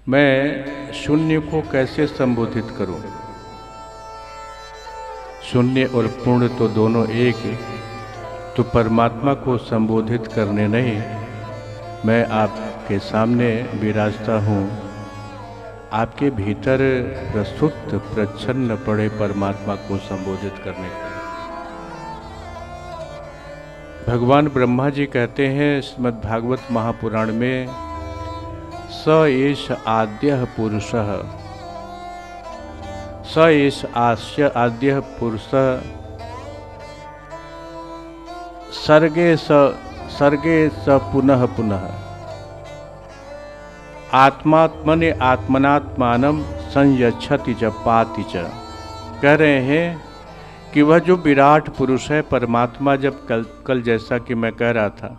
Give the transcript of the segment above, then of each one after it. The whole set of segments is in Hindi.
मैं शून्य को कैसे संबोधित करूं? शून्य और पूर्ण तो दोनों एक है, तो परमात्मा को संबोधित करने नहीं, मैं आपके सामने विराजता हूँ। आपके भीतर प्रस्तुत प्रच्छन्न पड़े परमात्मा को संबोधित करने के लिए। भगवान ब्रह्मा जी कहते हैं श्रीमद् भागवत महापुराण में, स एष आद्यः पुरुषः, स एष आद्यः पुरुषः, सर्गे स पुनः पुनः, आत्मात्मने आत्मनात्मानं संयच्छति च पाति च। कह रहे हैं कि वह जो विराट पुरुष है परमात्मा, जब कल जैसा कि मैं कह रहा था,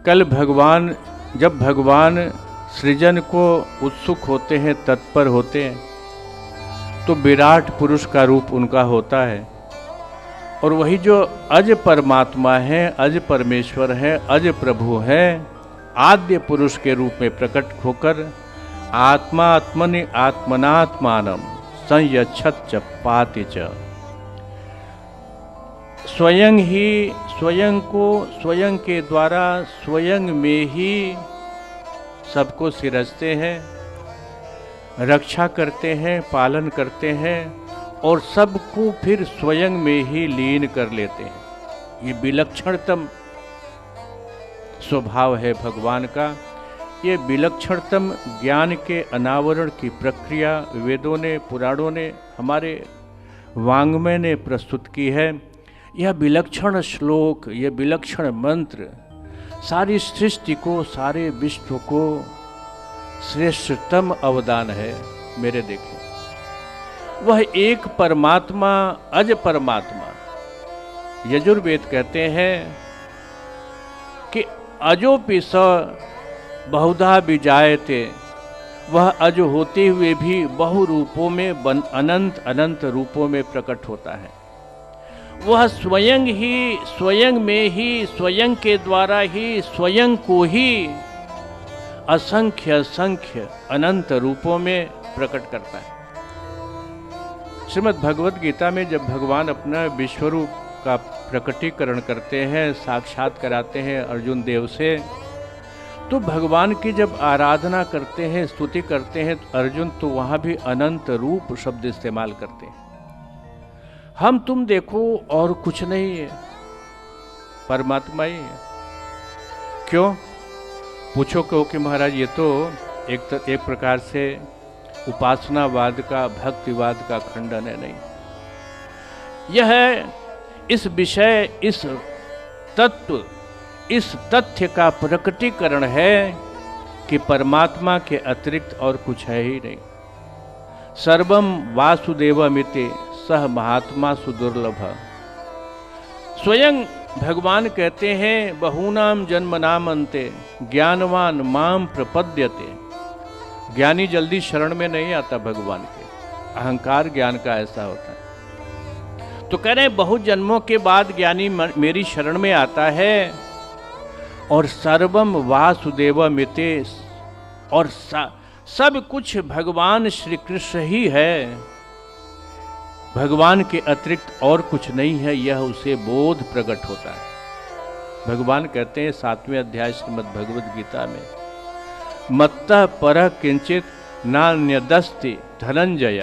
कल जब भगवान सृजन को उत्सुक होते हैं, तत्पर होते हैं, तो विराट पुरुष का रूप उनका होता है। और वही जो अज परमात्मा है, अज परमेश्वर है, अज प्रभु है, आद्य पुरुष के रूप में प्रकट होकर आत्मात्मनि आत्मनात्मानं संयच्छत च पाति च। स्वयं ही स्वयं को स्वयं के द्वारा स्वयं में ही सबको सिरजते हैं, रक्षा करते हैं, पालन करते हैं और सबको फिर स्वयं में ही लीन कर लेते हैं। ये विलक्षणतम स्वभाव है भगवान का। ये विलक्षणतम ज्ञान के अनावरण की प्रक्रिया वेदों ने, पुराणों ने, हमारे वाङ्मय ने प्रस्तुत की है। यह विलक्षण श्लोक, यह विलक्षण मंत्र सारी सृष्टि को, सारे विश्व को श्रेष्ठतम अवदान है। मेरे देखें, वह एक परमात्मा, अज परमात्मा। यजुर्वेद कहते हैं कि अजोपि स बहुधा विजायते, वह अज होते हुए भी बहु रूपों में, अनंत अनंत रूपों में प्रकट होता है। वह स्वयं ही, स्वयं में ही, स्वयं के द्वारा ही, स्वयं को ही असंख्य असंख्य अनंत रूपों में प्रकट करता है। श्रीमद् भगवद गीता में जब भगवान अपना विश्वरूप का प्रकटीकरण करते हैं, साक्षात कराते हैं अर्जुन देव से, तो भगवान की जब आराधना करते हैं, स्तुति करते हैं, तो अर्जुन तो वहाँ भी अनंत रूप शब्द इस्तेमाल करते हैं। हम तुम देखो और कुछ नहीं है, परमात्मा ही है। क्यों? पूछो क्यों कि महाराज ये तो एक प्रकार से उपासनावाद का, भक्तिवाद का खंडन है। नहीं, यह इस विषय, इस तत्व, इस तथ्य का प्रकटीकरण है कि परमात्मा के अतिरिक्त और कुछ है ही नहीं। सर्वम वासुदेवमिति सह महात्मा सुदुर्लभ। स्वयं भगवान कहते हैं, बहूनाम जन्मनाम अन्ते ज्ञानवान माम प्रपद्यते। ज्ञानी जल्दी शरण में नहीं आता भगवान के, अहंकार ज्ञान का ऐसा होता है। तो कह रहे हैं बहुत जन्मों के बाद ज्ञानी मेरी शरण में आता है। और सर्वम वासुदेवमिति, और सब कुछ भगवान श्री कृष्ण ही है, भगवान के अतिरिक्त और कुछ नहीं है, यह उसे बोध प्रकट होता है। भगवान कहते हैं 7वें अध्याय श्रीमद् भगवद गीता में, मत्तः परः किंचित नान्यदस्ति धनंजय।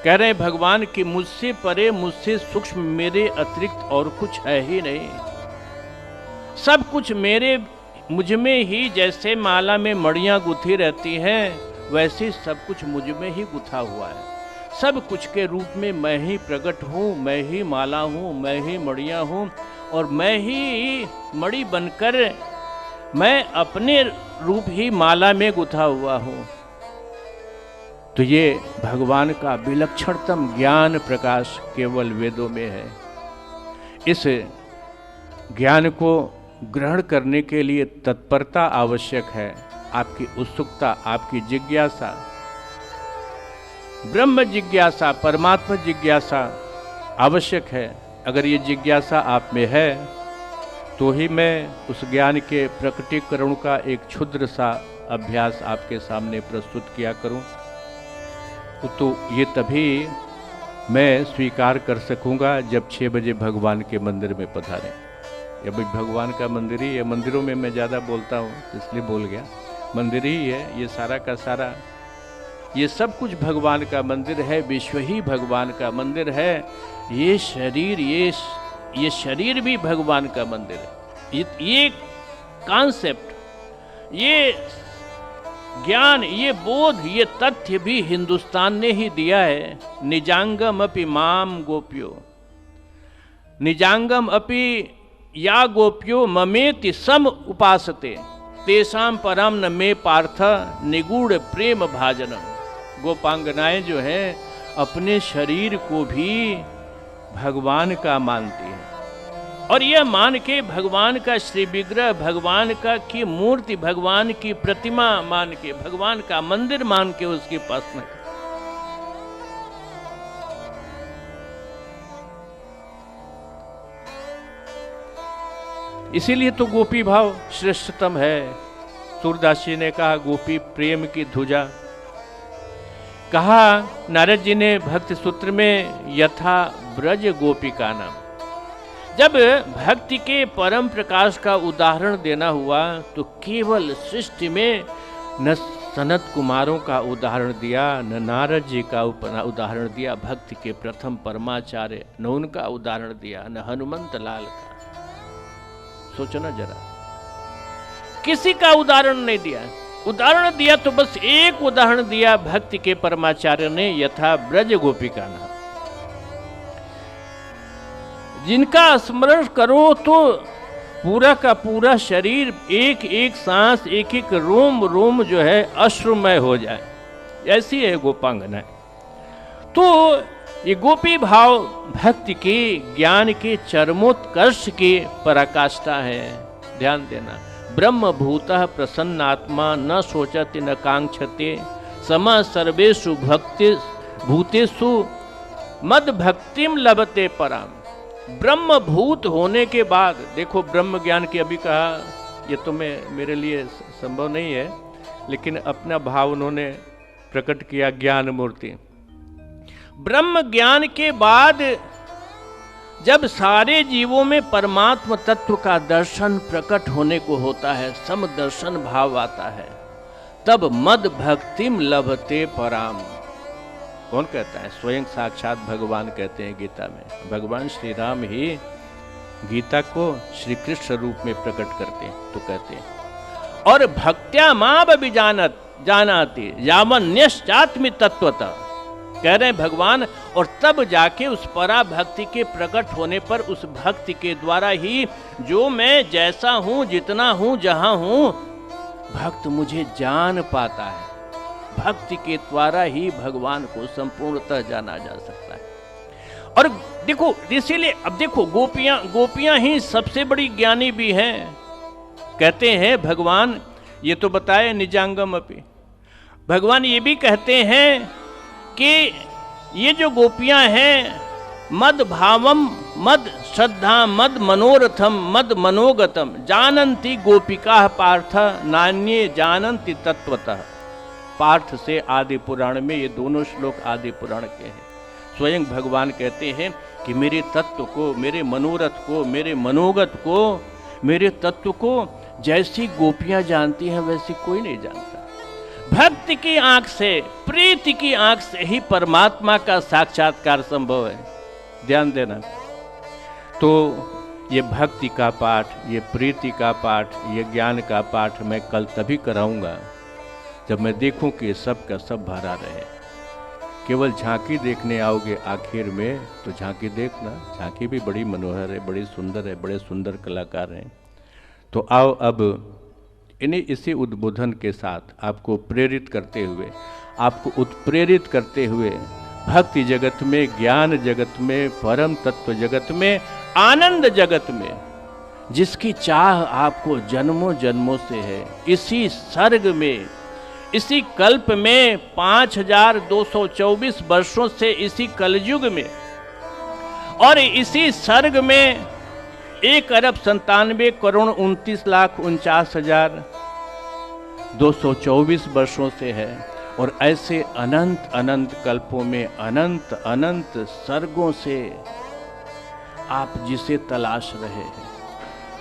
कह रहे हैं भगवान कि मुझसे परे, मुझसे सूक्ष्म, मेरे अतिरिक्त और कुछ है ही नहीं। सब कुछ मुझ में ही, जैसे माला में मड़ियाँ गुथी रहती हैं, वैसे सब कुछ मुझ में ही गुथा हुआ है। सब कुछ के रूप में मैं ही प्रकट हूँ, मैं ही माला हूँ, मैं ही मड़ियाँ हूँ, और मैं ही मड़ी बनकर मैं अपने रूप ही माला में गुथा हुआ हूँ। तो ये भगवान का विलक्षणतम ज्ञान प्रकाश केवल वेदों में है। इस ज्ञान को ग्रहण करने के लिए तत्परता आवश्यक है, आपकी उत्सुकता, आपकी जिज्ञासा, ब्रह्म जिज्ञासा, परमात्मा जिज्ञासा आवश्यक है। अगर ये जिज्ञासा आप में है तो ही मैं उस ज्ञान के प्रकटीकरण का एक क्षुद्र सा अभ्यास आपके सामने प्रस्तुत किया करूं, तो ये तभी मैं स्वीकार कर सकूंगा जब 6 बजे भगवान के मंदिर में पधारें। या भाई भगवान का मंदिर ही है, मंदिरों में मैं ज़्यादा बोलता हूँ इसलिए बोल गया, मंदिर ही है ये सारा का सारा, ये सब कुछ भगवान का मंदिर है, विश्व ही भगवान का मंदिर है। ये शरीर, ये शरीर भी भगवान का मंदिर है। ये कॉन्सेप्ट, ये ज्ञान, ये बोध, ये तथ्य भी हिंदुस्तान ने ही दिया है। निजांगम अपि माम गोप्यो, निजांगम अपि या गोप्यो ममेति सम उपासते तेषाम परम न मे पार्थ निगूढ़ प्रेम भाजनम। गोपांगनाएं जो हैं अपने शरीर को भी भगवान का मानती हैं, और यह मान के भगवान का श्री विग्रह, भगवान का की मूर्ति, भगवान की प्रतिमा मान के, भगवान का मंदिर मान के उसकी उपासना। इसीलिए तो गोपी भाव श्रेष्ठतम है। सूरदास जी ने कहा गोपी प्रेम की ध्वजा, कहा नारद जी ने भक्ति सूत्र में यथा ब्रज गोपिका नाम। जब भक्ति के परम प्रकाश का उदाहरण देना हुआ तो केवल सृष्टि में न सनत कुमारों का उदाहरण दिया, न नारद जी का उदाहरण दिया, भक्ति के प्रथम परमाचार्य न उनका उदाहरण दिया, न हनुमंत लाल का। सोचना जरा, किसी का उदाहरण नहीं दिया। उदाहरण दिया तो बस एक उदाहरण दिया भक्ति के परमाचार्य ने, यथा ब्रज गोपिका नाम। जिनका स्मरण करो तो पूरा का पूरा शरीर, एक एक सांस, एक एक रोम रोम जो है अश्रुमय हो जाए, ऐसी है गोपांगना। तो ये गोपी भाव भक्ति के, ज्ञान के चरमोत्कर्ष की पराकाष्ठा है। ध्यान देना, ब्रह्म भूतः प्रसन्नात्मा न शोचति न कांक्षते सम सर्वेषु भक्ति भूतेषु मद भक्तिम लभते पराम। ब्रह्म भूत होने के बाद, देखो ब्रह्म ज्ञान की अभी कहा, ये तो मेरे लिए संभव नहीं है, लेकिन अपना भाव उन्होंने प्रकट किया ज्ञान मूर्ति। ब्रह्म ज्ञान के बाद जब सारे जीवों में परमात्म तत्व का दर्शन प्रकट होने को होता है, समदर्शन भाव आता है, तब मद भक्तिम लभते पराम। कौन कहता है? स्वयं साक्षात भगवान कहते हैं गीता में। भगवान श्री राम ही गीता को श्री कृष्ण रूप में प्रकट करते हैं, तो कहते हैं और भक्त्या मां भी जानाति यावन्यश्चात्मि तत्वतः, कह रहे हैं भगवान। और तब जाके उस परा भक्ति के प्रकट होने पर, उस भक्ति के द्वारा ही जो मैं जैसा हूं, जितना हूं, जहां हूं, भक्त मुझे जान पाता है। भक्ति के द्वारा ही भगवान को संपूर्णतः जाना जा सकता है। और देखो, इसीलिए अब देखो, गोपियां ही सबसे बड़ी ज्ञानी भी हैं। कहते हैं भगवान, ये तो बताए निजांगम अपि, भगवान ये भी कहते हैं कि ये जो गोपियां हैं, मद भावम मद श्रद्धा मद मनोरथम मद मनोगतम जानन्ति गोपिका पार्थ नान्ये जानन्ति तत्वतः। पार्थ से आदि पुराण में, ये दोनों श्लोक आदि पुराण के हैं। स्वयं भगवान कहते हैं कि मेरे तत्व को, मेरे मनोरथ को, मेरे मनोगत को, मेरे तत्व को जैसी गोपियां जानती हैं वैसी कोई नहीं जानता। भक्ति की आंख से, प्रीति की आंख से ही परमात्मा का साक्षात्कार संभव है। ध्यान देना। तो ये भक्ति का पाठ, ये प्रीति का पाठ, ये ज्ञान का पाठ मैं कल तभी कराऊंगा जब मैं देखूं कि ये सब का सब भरा रहे। केवल झांकी देखने आओगे आखिर में तो झांकी देखना, झांकी भी बड़ी मनोहर है, बड़ी सुंदर है, बड़े सुंदर कलाकार हैं। तो आओ अब इन्हीं इसी उद्बोधन के साथ आपको प्रेरित करते हुए, आपको उत्प्रेरित करते हुए भक्ति जगत में, ज्ञान जगत में, परम तत्व जगत में, आनंद जगत में जिसकी चाह आपको जन्मों जन्मों से है, इसी सर्ग में, इसी कल्प में, 5224 वर्षों से इसी कलयुग में और इसी सर्ग में 1,97,29,49,000 224 वर्षों से है, और ऐसे अनंत अनंत कल्पों में अनंत अनंत सर्गों से आप जिसे तलाश रहे हैं,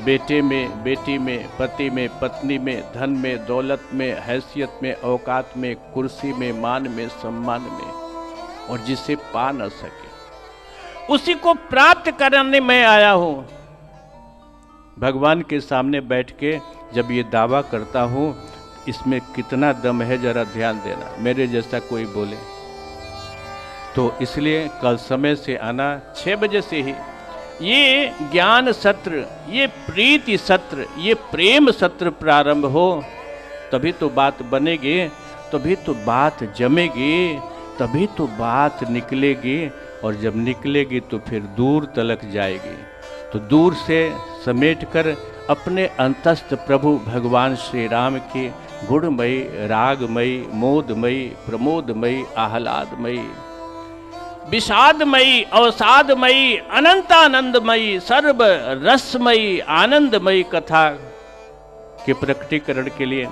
बेटे में, बेटी में, पति में, पत्नी में, धन में, दौलत में, हैसियत में, औकात में, कुर्सी में, मान में, सम्मान में, और जिसे पा न सके उसी को प्राप्त करने में आया हूं। भगवान के सामने बैठ के जब ये दावा करता हूं, इसमें कितना दम है जरा ध्यान देना, मेरे जैसा कोई बोले तो। इसलिए कल समय से आना 6 बजे से ही ये ज्ञान सत्र, ये प्रीति सत्र, ये प्रेम सत्र प्रारंभ हो, तभी तो बात बनेगी, तभी तो बात जमेगी, तभी तो बात निकलेगी, और जब निकलेगी तो फिर दूर तलक जाएगी। तो दूर से समेटकर अपने अंतस्थ प्रभु भगवान श्री राम की गुणमयी, रागमयी, मोदमयी, प्रमोदमयी, आह्लादमयी, विषादमयी, अवसादमयी, अनंतानंदमयी, सर्व रसमयी, आनंदमयी कथा के प्रकटीकरण के लिए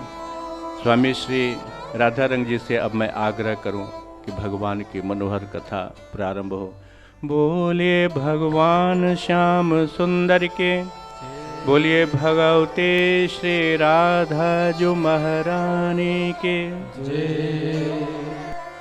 स्वामी श्री राधा रंग जी से अब मैं आग्रह करूं कि भगवान की मनोहर कथा प्रारंभ हो। बोलिए भगवान श्याम सुंदर के, बोलिए भगवते श्री राधा जो महारानी के जय।